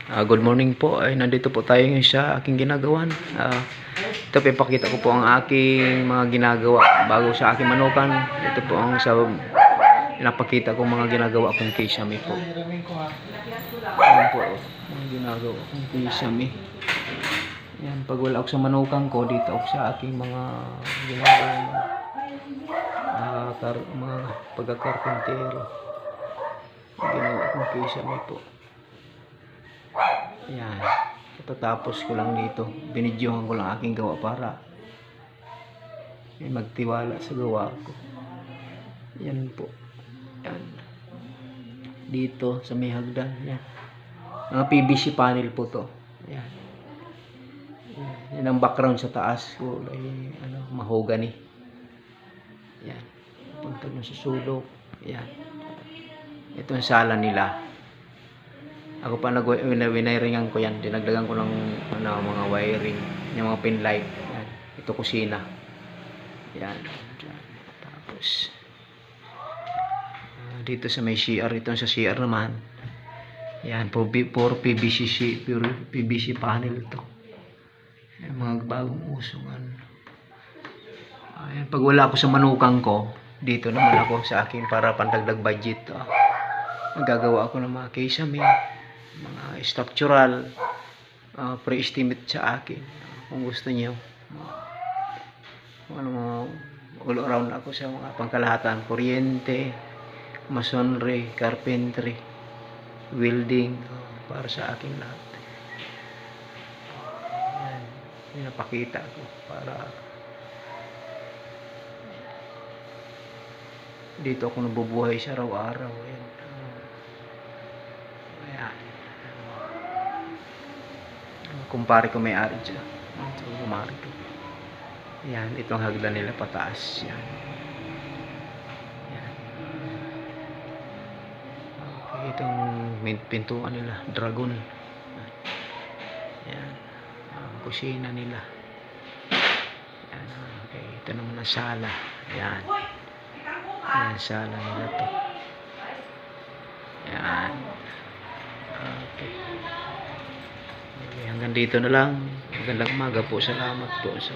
Good morning po. Ay, nandito po tayo ngayon sa aking ginagawan. Ito pinapakita ko po ang aking mga ginagawa bago sa aking manukan. Ito po ang sa pinapakita ko mga ginagawa kong kisame po. Ayan po ang ginagawa kong kisame. Yan, pag wala ako sa manukan ko, dito ako sa aking mga ginagawa mga pagkakarpentero. Ginawa kong kisame po. Yan. Katatapos ko lang dito. Binidyohan ko lang aking gawa para magtiwala sa gawa ko. Yan po. Yan. Dito sa may hagdan. Yan. Mga PVC panel po to. Yan. Yan ang background sa taas ko. Ay, mahogany. Yan. Puntag na sa sulok. Yan. Ito ang sala nila. Ako pa wiring ko yan. Dinagdagan ko ng mga wiring, yung mga pin light. Yan. Ito kusina. Yan. Tapos dito sa may CR, ito sa CR naman. Yan, puro PVC panel ito. Yan, mga bagong usungan. Ayan, pag wala ako sa manukang ko, dito naman ako sa akin para pandagdag budget. Nagagawa ako ng mga kisame, mga structural, pre-estimate sa akin. Kung gusto niyo, all around ako sa mga pangkalahatan, kuryente, masonry, carpentry, welding, para sa akin lahat. Yan, pinapakita ko para dito ako nabubuhay sa araw-araw. Yan. Kumpare ko may-ari dyan. So, kumari ko. Yan, itong hagdan nila pataas. Yan. Yan. Okay, itong pintuan nila, dragon. Yan. Kusina nila. Yan. Okay, ito naman ang sala. Yan. Yan, sala nila to. Yan. Okay. Hanggang dito na lang. Magandang umaga po. Salamat po sa